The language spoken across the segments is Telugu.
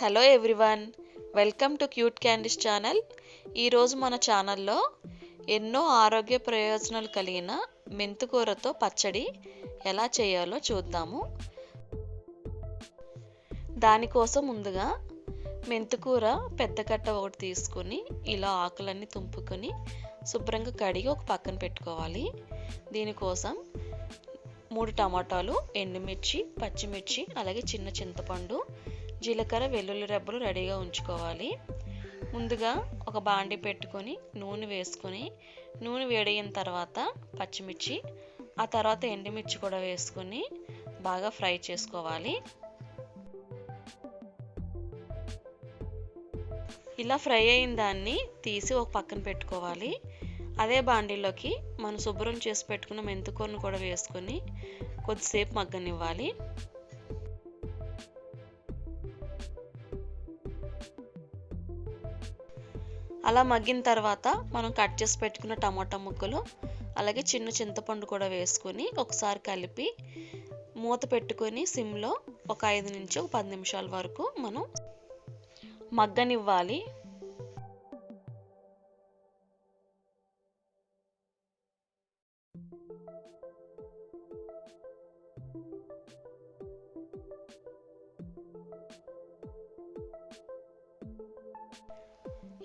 Hello everyone, welcome to cute candies channel. ఈరోజు మన ఛానల్లో ఎన్నో ఆరోగ్య ప్రయోజనాలు కలిగిన మెంతికూరతో పచ్చడి ఎలా చేయాలో చూద్దాము. దానికోసం ముందుగా మెంతికూర పెద్ద కట్ట ఒకటి తీసుకుని ఇలా ఆకులన్నీ తుంపుకొని శుభ్రంగా కడిగి ఒక పక్కన పెట్టుకోవాలి. దీనికోసం 3 టమాటాలు, ఎండుమిర్చి, పచ్చిమిర్చి, అలాగే చిన్న చింతపండు, జీలకర్ర, వెల్లుల్లి రెబ్బలు రెడీగా ఉంచుకోవాలి. ముందుగా ఒక బాండి పెట్టుకొని నూనె వేసుకొని నూనె వేడైన తర్వాత పచ్చిమిర్చి, ఆ తర్వాత ఎండుమిర్చి కూడా వేసుకొని బాగా ఫ్రై చేసుకోవాలి. ఇలా ఫ్రై అయిన దాన్ని తీసి ఒక పక్కన పెట్టుకోవాలి. అదే బాండీలోకి మనం శుభ్రం చేసి పెట్టుకున్న మెంతికూరను కూడా వేసుకొని కొద్దిసేపు మగ్గనివ్వాలి. అలా మగ్గిన తర్వాత మనం కట్ చేసి పెట్టుకున్న టమాటా ముక్కలు, అలాగే చిన్న చింతపండు కూడా వేసుకొని ఒకసారి కలిపి మూత పెట్టుకొని సిమ్లో ఒక 5 నుంచి 10 నిమిషాల వరకు మనం మగ్గనివ్వాలి.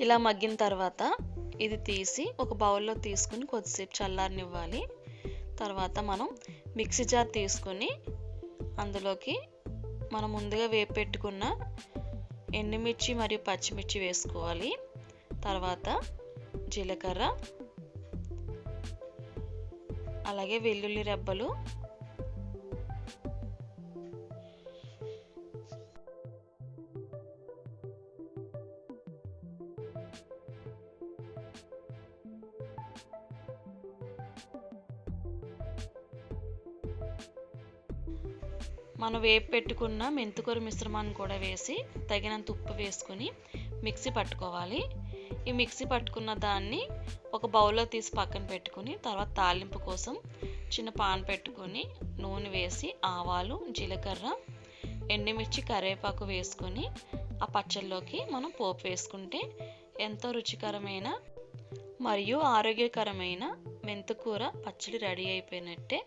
ఇలా మగ్గిన తర్వాత ఇది తీసి ఒక బౌల్లో తీసుకుని కొద్దిసేపు చల్లారనివ్వాలి. తర్వాత మనం మిక్సీ జార్ తీసుకుని అందులోకి మనం ముందుగా వేపి పెట్టుకున్న ఎండుమిర్చి మరియు పచ్చిమిర్చి వేసుకోవాలి. తర్వాత జీలకర్ర, అలాగే వెల్లుల్లి రెబ్బలు, మనం వేపి పెట్టుకున్న మెంతికూర మిశ్రమాన్ని కూడా వేసి తగినంత ఉప్పు వేసుకొని మిక్సీ పట్టుకోవాలి. ఈ మిక్సీ పట్టుకున్న దాన్ని ఒక బౌల్లో తీసి పక్కన పెట్టుకుని తర్వాత తాలింపు కోసం చిన్న పాన్ పెట్టుకొని నూనె వేసి ఆవాలు, జీలకర్ర, ఎండుమిర్చి, కరివేపాకు వేసుకొని ఆ పచ్చళ్ళలోకి మనం పోపు వేసుకుంటే ఎంతో రుచికరమైన మరియు ఆరోగ్యకరమైన మెంతికూర పచ్చడి రెడీ అయిపోయినట్టే.